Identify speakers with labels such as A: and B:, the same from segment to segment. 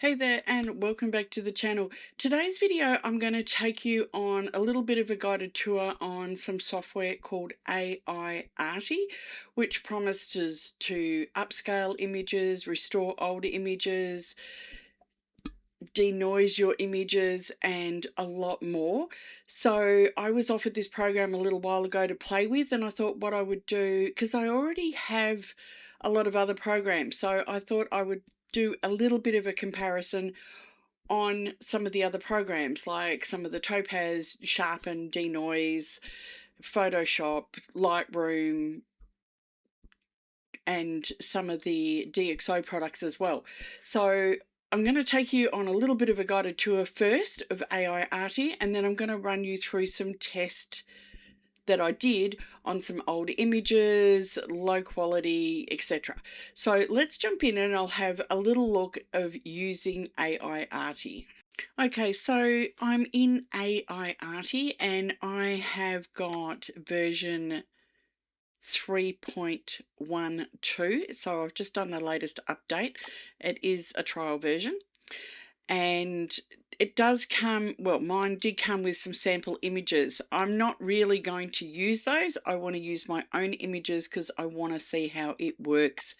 A: Hey there and welcome back to the channel. Today's video I'm going to take you on a little bit of a guided tour on some software called Aiarty, which promises to upscale images, restore older images, denoise your images and a lot more. So I was offered this program a little while ago to play with, and I thought what I would do, because I already have a lot of other programs, so I thought I would do a little bit of a comparison on some of the other programs, like some of the Topaz, Sharpen, Denoise, Photoshop, Lightroom, and some of the DxO products as well. So I'm going to take you on a little bit of a guided tour first of Aiarty, and then I'm going to run you through some tests that I did on some old images, low quality, etc. So let's jump in and I'll have a little look of using Aiarty. Okay, so I'm in Aiarty and I have got version 3.12, so I've just done the latest update. It is a trial version and it does come, well, mine did come with some sample images. I'm not really going to use those. I want to use my own images because I want to see how it works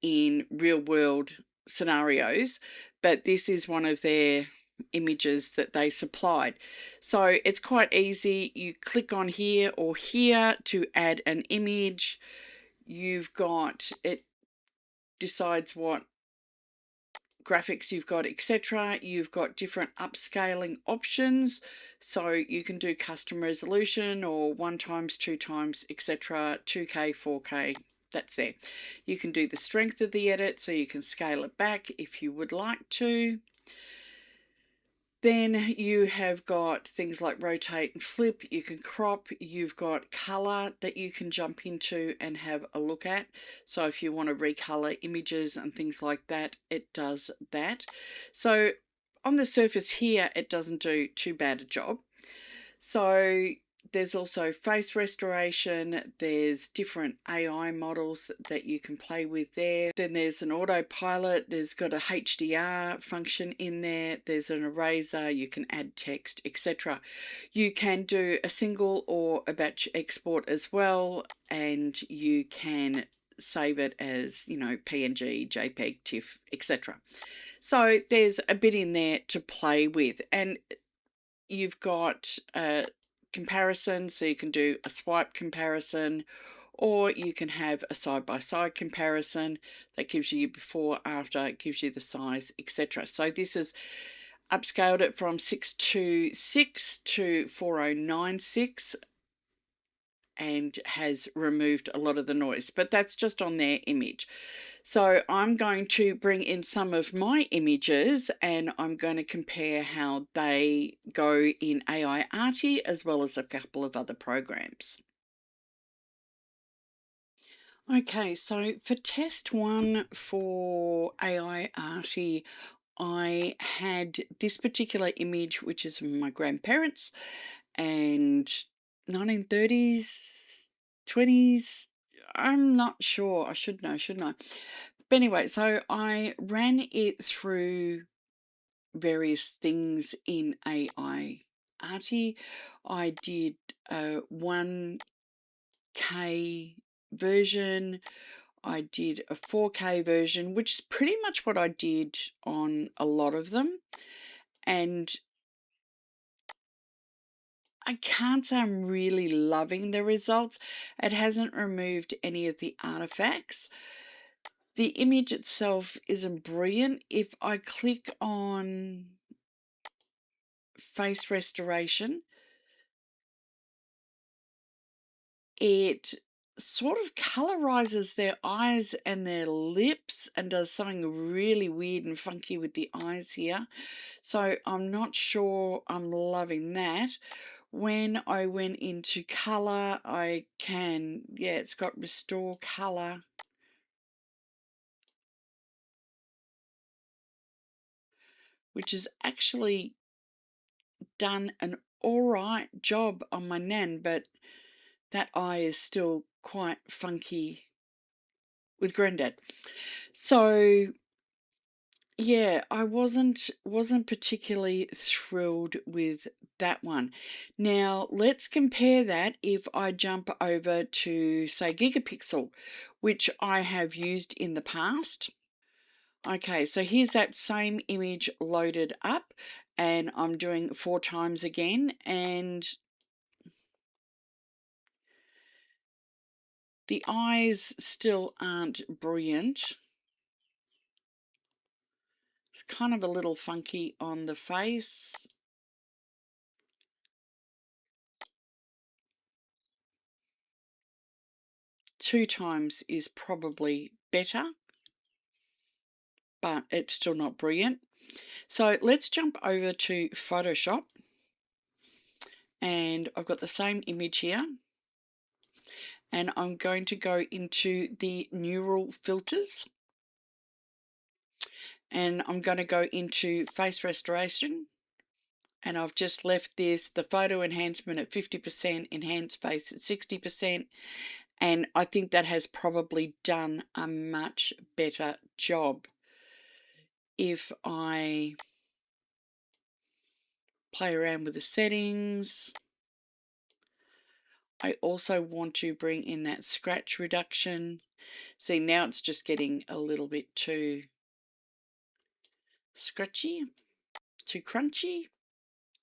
A: in real world scenarios, but this is one of their images that they supplied. So it's quite easy. You click on here or here to add an image. You've got, it decides what graphics you've got, etc. You've got different upscaling options, so you can do custom resolution or 1 times, 2 times, etc. 2K, 4K. That's there. You can do the strength of the edit, so you can scale it back if you would like to. Then you have got things like rotate and flip, you can crop, you've got color that you can jump into and have a look at. So if you want to recolor images and things like that, it does that. So on the surface here, it doesn't do too bad a job. So there's also face restoration, there's different AI models that you can play with there. Then there's an autopilot, there's got a HDR function in there, there's an eraser, you can add text, etc. You can do a single or a batch export as well, and you can save it as, you know, PNG, JPEG, TIFF, etc. So there's a bit in there to play with, and you've got a comparison, so you can do a swipe comparison, or you can have a side-by-side comparison that gives you before, after, it gives you the size, etc. So this is upscaled it from 626 to 4096 and has removed a lot of the noise, but that's just on their image. So I'm going to bring in some of my images and I'm going to compare how they go in Aiarty as well as a couple of other programs. Okay, so for test one for Aiarty, I had this particular image, which is from my grandparents, and 1930s, 20s, I'm not sure. I should know, shouldn't I? But anyway, so I ran it through various things in Aiarty. I did a 1K version. I did a 4K version, which is pretty much what I did on a lot of them. And I can't say I'm really loving the results. It hasn't removed any of the artifacts. The image itself isn't brilliant. If I click on face restoration, it sort of colorizes their eyes and their lips and does something really weird and funky with the eyes here. So I'm not sure I'm loving that. When I went into color, I can, yeah, it's got restore color, which is actually done an all right job on my nan, but that eye is still quite funky with Granddad. So Yeah, I wasn't particularly thrilled with that one. Now, let's compare that if I jump over to, say, Gigapixel, which I have used in the past. Okay, so here's that same image loaded up, and I'm doing 4 times again, and the eyes still aren't brilliant. It's kind of a little funky on the face. 2 times is probably better, but it's still not brilliant. So let's jump over to Photoshop, and I've got the same image here, and I'm going to go into the neural filters, and I'm going to go into face restoration, and I've just left the photo enhancement at 50%, enhanced face at 60%, and I think that has probably done a much better job. If I play around with the settings, I also want to bring in that scratch reduction. See, now it's just getting a little bit too scratchy, too crunchy.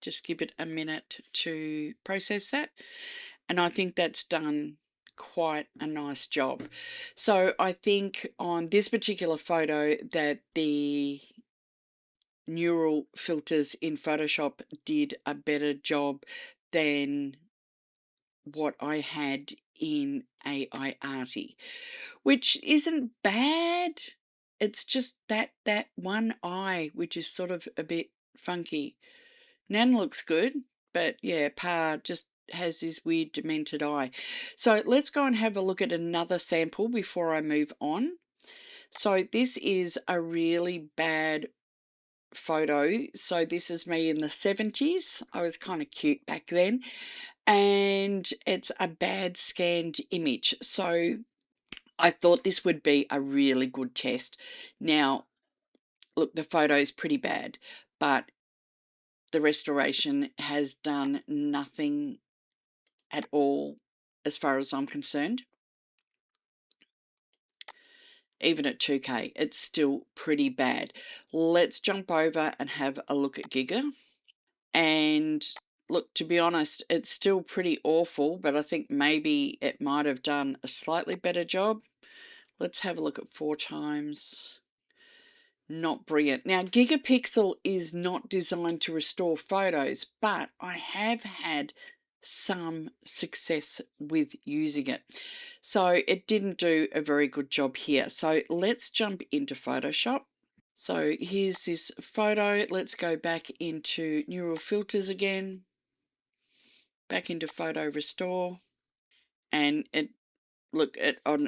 A: Just give it a minute to process that. And I think that's done quite a nice job. So I think on this particular photo that the neural filters in Photoshop did a better job than what I had in Aiarty, which isn't bad. It's just that one eye which is sort of a bit funky. Nan looks good, but yeah, Pa just has this weird demented eye. So let's go and have a look at another sample before I move on. So this is a really bad photo. So this is me in the 70s. I was kind of cute back then. And it's a bad scanned image. So I thought this would be a really good test. Now, look, the photo is pretty bad, but the restoration has done nothing at all as far as I'm concerned. Even at 2K, it's still pretty bad. Let's jump over and have a look at Giga. And look, to be honest, it's still pretty awful, but I think maybe it might have done a slightly better job. Let's have a look at 4 times. Not brilliant. Now, Gigapixel is not designed to restore photos, but I have had some success with using it. So it didn't do a very good job here. So let's jump into Photoshop. So here's this photo. Let's go back into neural filters again, back into photo restore, and it look,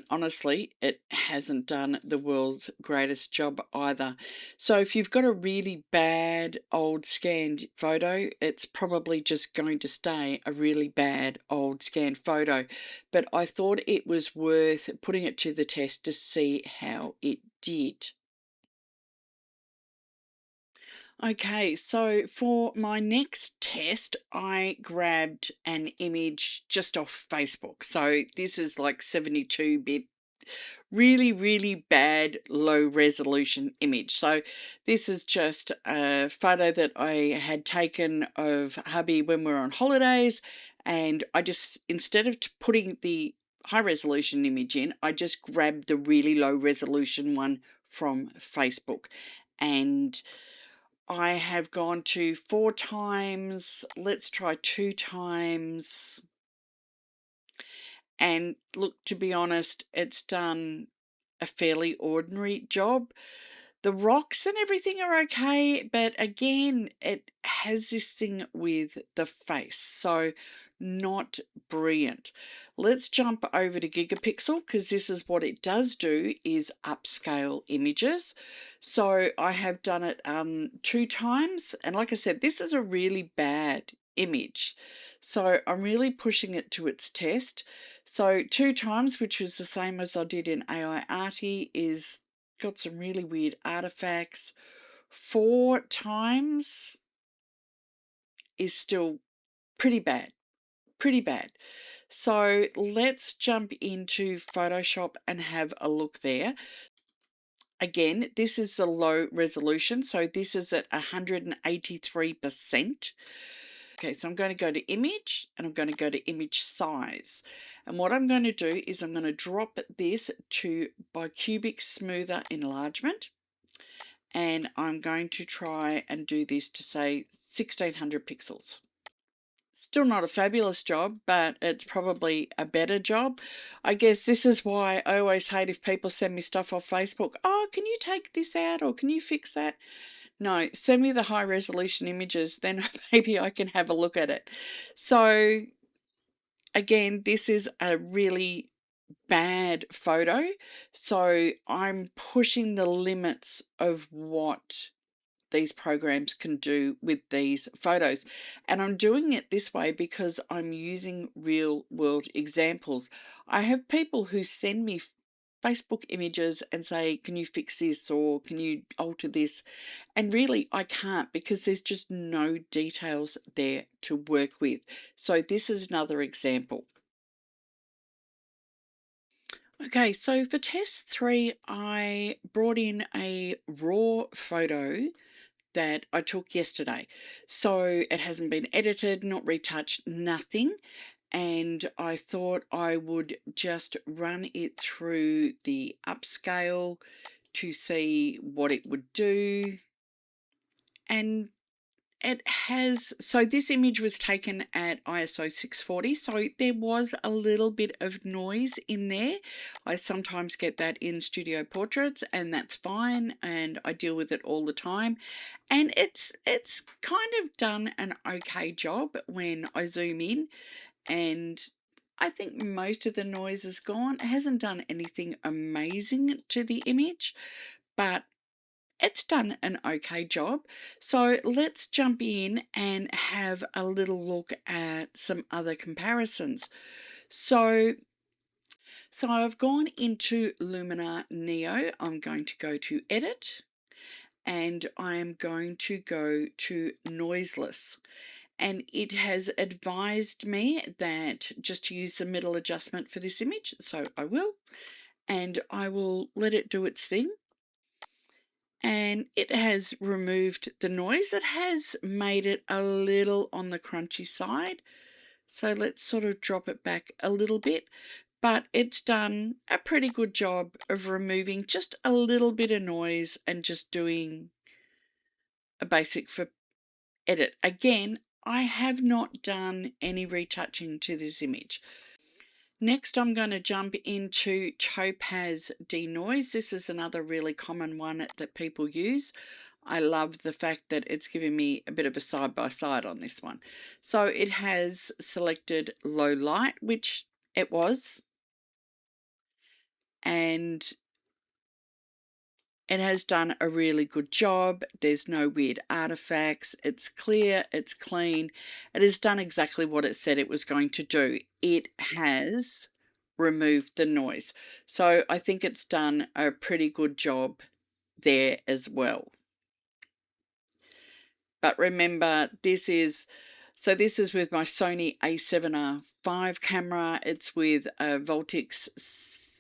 A: honestly, it hasn't done the world's greatest job either. So if you've got a really bad old scanned photo, it's probably just going to stay a really bad old scanned photo. But I thought it was worth putting it to the test to see how it did. Okay, so for my next test, I grabbed an image just off Facebook. So this is like 72-bit, really, really bad low resolution image. So this is just a photo that I had taken of hubby when we were on holidays. And I just, instead of putting the high resolution image in, I just grabbed the really low resolution one from Facebook. And I have gone to 4 times, let's try 2 times. And look, to be honest, it's done a fairly ordinary job. The rocks and everything are okay, but again, it has this thing with the face, so not brilliant. Let's jump over to Gigapixel because this is what it does do, is upscale images. So I have done it 2 times, and like I said, this is a really bad image. So I'm really pushing it to its test. So 2 times, which was the same as I did in AI Arty, is got some really weird artifacts. 4 times is still pretty bad, pretty bad. So let's jump into Photoshop and have a look there. Again, this is a low resolution, so this is at 183%. Okay, so I'm going to go to image and I'm going to go to image size. And what I'm going to do is I'm going to drop this to bicubic smoother enlargement. And I'm going to try and do this to say 1600 pixels. Still not a fabulous job, but it's probably a better job. I guess this is why I always hate if people send me stuff off Facebook. Oh, can you take this out or can you fix that? No, send me the high resolution images, then maybe I can have a look at it. So again, this is a really bad photo. So I'm pushing the limits of what these programs can do with these photos. And I'm doing it this way because I'm using real world examples. I have people who send me Facebook images and say, can you fix this or can you alter this? And really, I can't because there's just no details there to work with. So this is another example. Okay, so for test 3, I brought in a raw photo that I took yesterday. So it hasn't been edited, not retouched, nothing. And I thought I would just run it through the upscale to see what it would do. And it has, so this image was taken at ISO 640, so there was a little bit of noise in there. I sometimes get that in studio portraits, and that's fine, and I deal with it all the time. And it's kind of done an okay job when I zoom in, and I think most of the noise is gone. It hasn't done anything amazing to the image, but it's done an okay job. So let's jump in and have a little look at some other comparisons. So I've gone into Luminar Neo. I'm going to go to Edit and I am going to go to Noiseless. And it has advised me that just to use the middle adjustment for this image. So I will, and I will let it do its thing. And it has removed the noise. It has made it a little on the crunchy side. So let's sort of drop it back a little bit. But it's done a pretty good job of removing just a little bit of noise and just doing a basic for edit. Again, I have not done any retouching to this image. Next, I'm going to jump into Topaz denoise. This is another really common one that people use. I love the fact that it's giving me a bit of a side-by-side on this one. So it has selected low light, which it was, and it has done a really good job. There's no weird artifacts. It's clear, it's clean. It has done exactly what it said it was going to do. It has removed the noise. So I think it's done a pretty good job there as well. But remember, this is with my Sony a7R5 camera. It's with a Voltix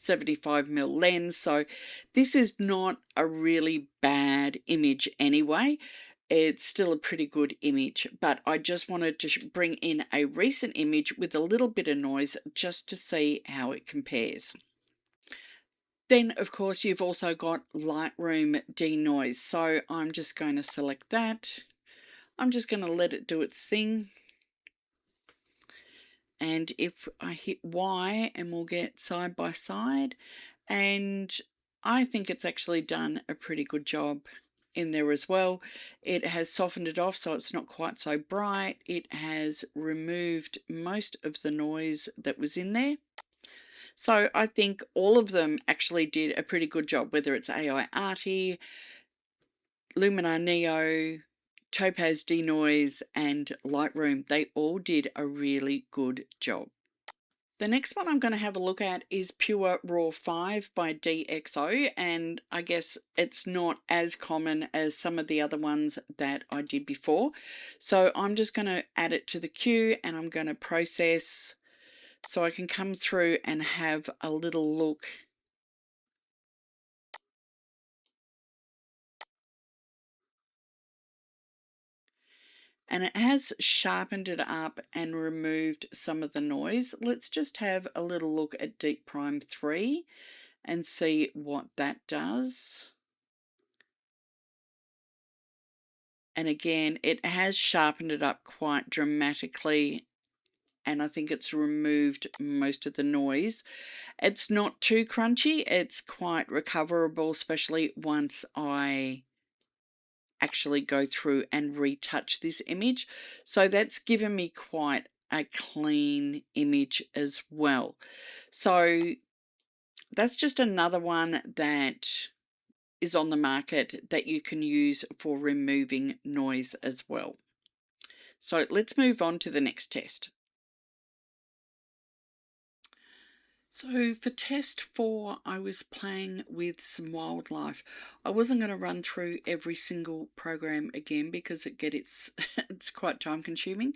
A: 75mm lens. So this is not a really bad image anyway. It's still a pretty good image, but I just wanted to bring in a recent image with a little bit of noise just to see how it compares. Then, of course, you've also got Lightroom denoise. So I'm just going to select that. I'm just going to let it do its thing. And if I hit Y, and we'll get side by side, and I think it's actually done a pretty good job in there as well. It has softened it off so it's not quite so bright. It has removed most of the noise that was in there. So I think all of them actually did a pretty good job, whether it's Aiarty, Luminar Neo, Topaz denoise, and Lightroom. They all did a really good job. The next one I'm going to have a look at is Pure Raw 5 by DxO, and I guess it's not as common as some of the other ones that I did before. So I'm just going to add it to the queue and I'm going to process so I can come through and have a little look. And it has sharpened it up and removed some of the noise. Let's just have a little look at Deep Prime 3 and see what that does. And again, it has sharpened it up quite dramatically, and I think it's removed most of the noise. It's not too crunchy, it's quite recoverable, especially once I actually go through and retouch this image. So that's given me quite a clean image as well. So that's just another one that is on the market that you can use for removing noise as well. So let's move on to the next test. So for test 4, I was playing with some wildlife. I wasn't going to run through every single program again because it's quite time consuming,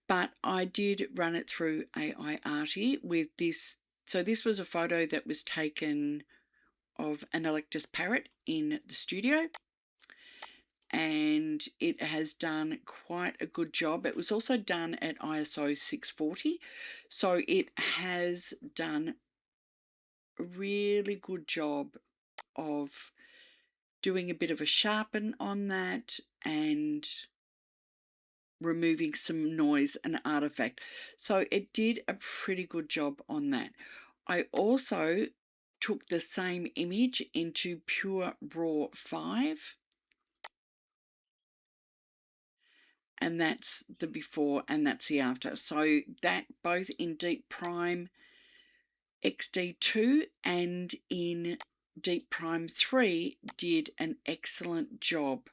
A: but I did run it through Aiarty with this. So this was a photo that was taken of an Electus parrot in the studio, and it has done quite a good job. It was also done at ISO 640, so it has done a really good job of doing a bit of a sharpen on that and removing some noise and artifact. So it did a pretty good job on that. I also took the same image into Pure Raw 5, and that's the before and that's the after. So that both in Deep Prime XD2 and in Deep Prime 3 did an excellent job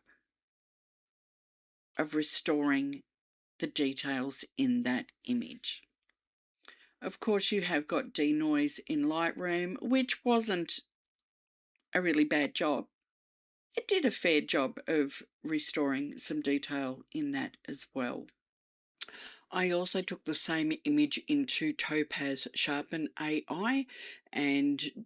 A: of restoring the details in that image. Of course, you have got denoise in Lightroom, which wasn't a really bad job. It did a fair job of restoring some detail in that as well. I also took the same image into Topaz Sharpen AI and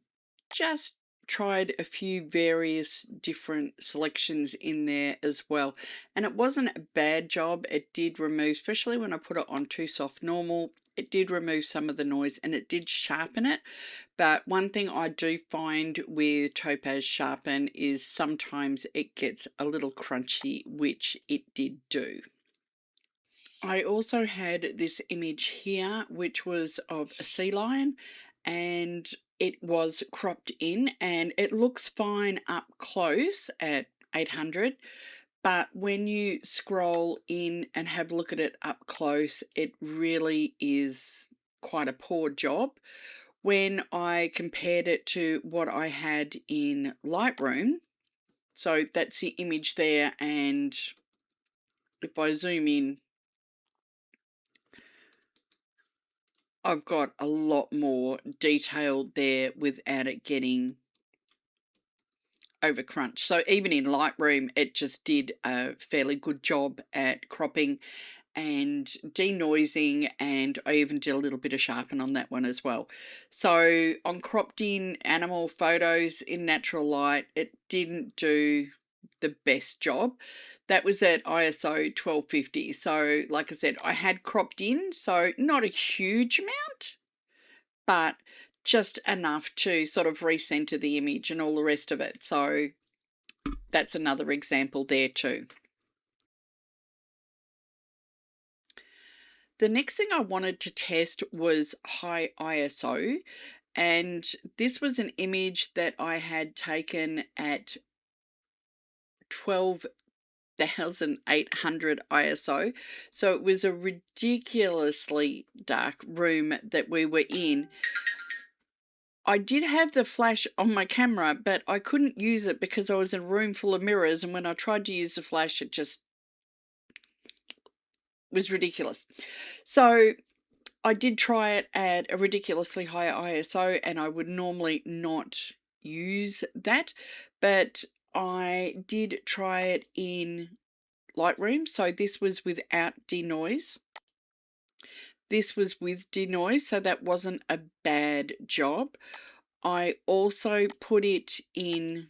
A: just tried a few various different selections in there as well, and it wasn't a bad job. It did remove, especially when I put it on too soft normal, it did remove some of the noise and it did sharpen it. But one thing I do find with Topaz Sharpen is sometimes it gets a little crunchy, which it did do. I also had this image here, which was of a sea lion, and it was cropped in, and it looks fine up close at 800, but when you scroll in and have a look at it up close, it really is quite a poor job. When I compared it to what I had in Lightroom, so that's the image there, and if I zoom in, I've got a lot more detail there without it getting over crunched. So even in Lightroom, it just did a fairly good job at cropping and denoising, and I even did a little bit of sharpen on that one as well. So on cropped in animal photos in natural light, it didn't do the best job. That was at ISO 1250. So like I said, I had cropped in, so not a huge amount, but just enough to sort of recenter the image and all the rest of it. So that's another example there too. The next thing I wanted to test was high ISO, and this was an image that I had taken at 12,800 ISO. So it was a ridiculously dark room that we were in. I did have the flash on my camera, but I couldn't use it because I was in a room full of mirrors, and when I tried to use the flash, it just was ridiculous. So I did try it at a ridiculously high ISO, and I would normally not use that, but I did try it in Lightroom. So this was without denoise. This was with denoise, so that wasn't a bad job. I also put it in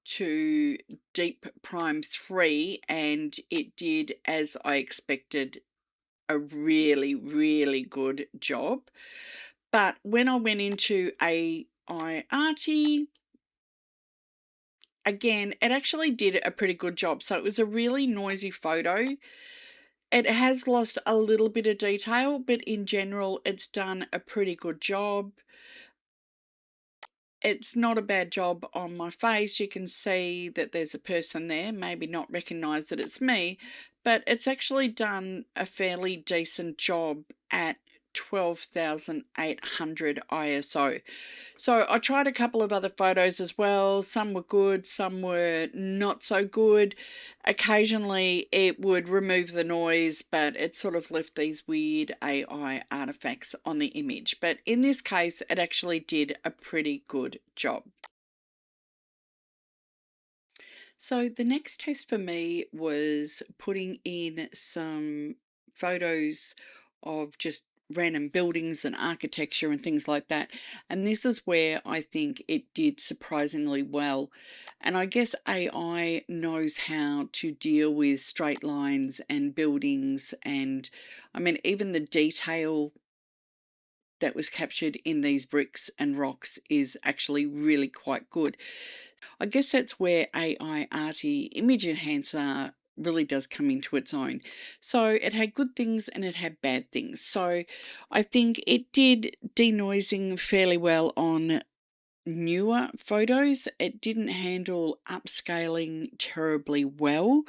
A: to Deep Prime 3, and it did, as I expected, a really, really good job. But when I went into Aiarty, again, it actually did a pretty good job. So it was a really noisy photo. It has lost a little bit of detail, but in general, it's done a pretty good job. It's not a bad job on my face. You can see that there's a person there, maybe not recognize that it's me, but it's actually done a fairly decent job at 12,800 ISO. So I tried a couple of other photos as well. Some were good, some were not so good. Occasionally it would remove the noise, but it sort of left these weird AI artifacts on the image. But in this case, it actually did a pretty good job. So the next test for me was putting in some photos of just random buildings and architecture and things like that. And this is where I think it did surprisingly well. And I guess AI knows how to deal with straight lines and buildings. And I mean, even the detail that was captured in these bricks and rocks is actually really quite good. I guess that's where Aiarty Image Enhancer really does come into its own. So it had good things and it had bad things. So I think it did denoising fairly well on newer photos. It didn't handle upscaling terribly well,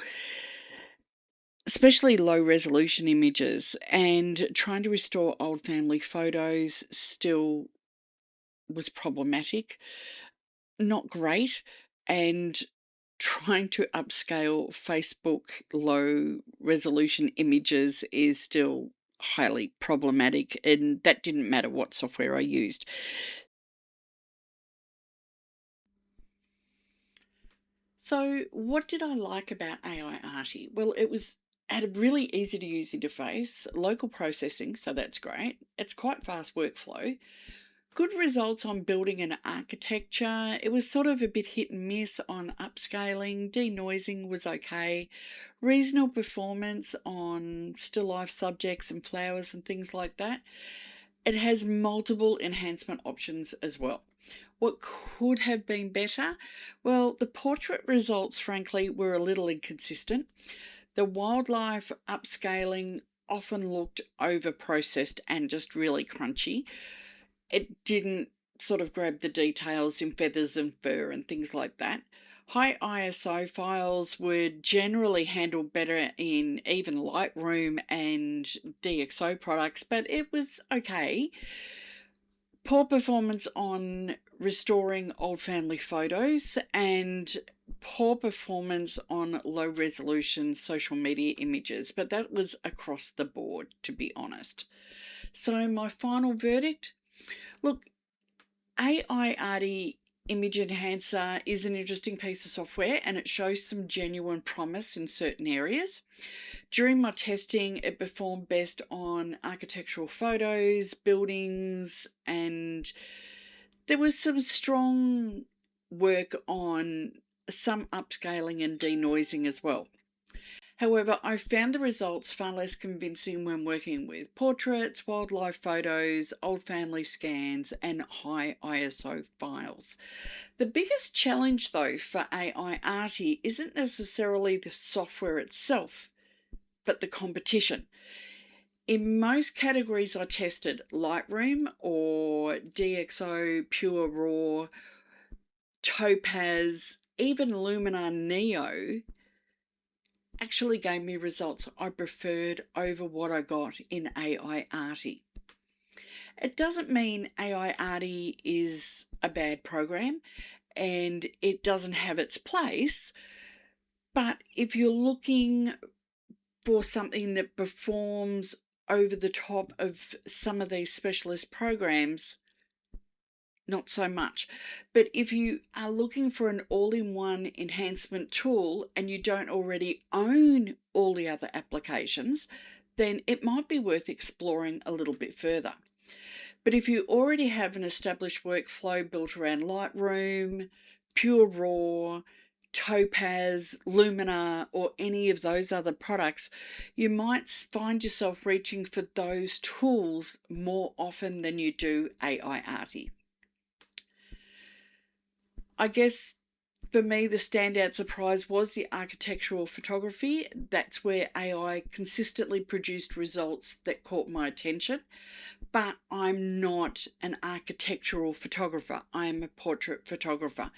A: especially low resolution images, and trying to restore old family photos still was problematic. Not great, and trying to upscale Facebook low resolution images is still highly problematic, and that didn't matter what software I used. So what did I like about Aiarty? Well, it had a really easy to use interface, local processing, so that's great. It's quite fast workflow. Good results on building and architecture. It was sort of a bit hit and miss on upscaling. Denoising was okay. Reasonable performance on still life subjects and flowers and things like that. It has multiple enhancement options as well. What could have been better? Well, the portrait results, frankly, were a little inconsistent. The wildlife upscaling often looked over processed and just really crunchy. It didn't sort of grab the details in feathers and fur and things like that. High ISO files were generally handled better in even Lightroom and DxO products, but it was okay. Poor performance on restoring old family photos, and poor performance on low resolution social media images, but that was across the board, to be honest. So my final verdict, look, Aiarty Image Enhancer is an interesting piece of software, and it shows some genuine promise in certain areas. During my testing, it performed best on architectural photos, buildings, and there was some strong work on some upscaling and denoising as well. However, I found the results far less convincing when working with portraits, wildlife photos, old family scans, and high ISO files. The biggest challenge, though, for Aiarty isn't necessarily the software itself, but the competition. In most categories I tested, Lightroom or DxO Pure Raw, Topaz, even Luminar Neo actually gave me results I preferred over what I got in Aiarty. It doesn't mean Aiarty is a bad program and it doesn't have its place, but if you're looking for something that performs over the top of some of these specialist programs, not so much. But if you are looking for an all-in-one enhancement tool and you don't already own all the other applications, then it might be worth exploring a little bit further. But if you already have an established workflow built around Lightroom, Pure Raw, Topaz, Luminar, or any of those other products, you might find yourself reaching for those tools more often than you do Aiarty. I guess for me, the standout surprise was the architectural photography. That's where AI consistently produced results that caught my attention. But I'm not an architectural photographer. I'm a portrait photographer.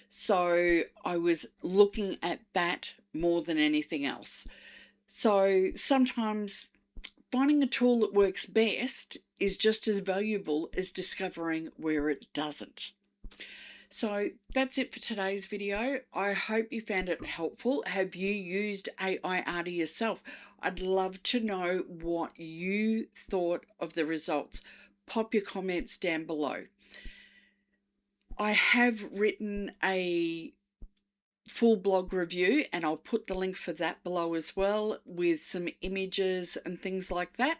A: So I was looking at that more than anything else. So sometimes finding a tool that works best is just as valuable as discovering where it doesn't. So that's it for today's video. I hope you found it helpful. Have you used Aiarty yourself? I'd love to know what you thought of the results. Pop your comments down below. I have written a full blog review and I'll put the link for that below as well, with some images and things like that.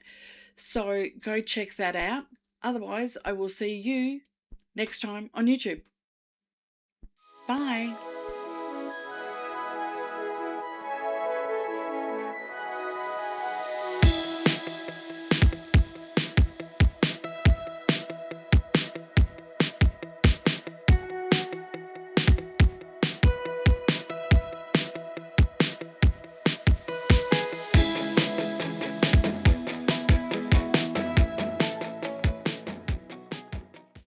A: So go check that out. Otherwise, I will see you next time on YouTube. Bye.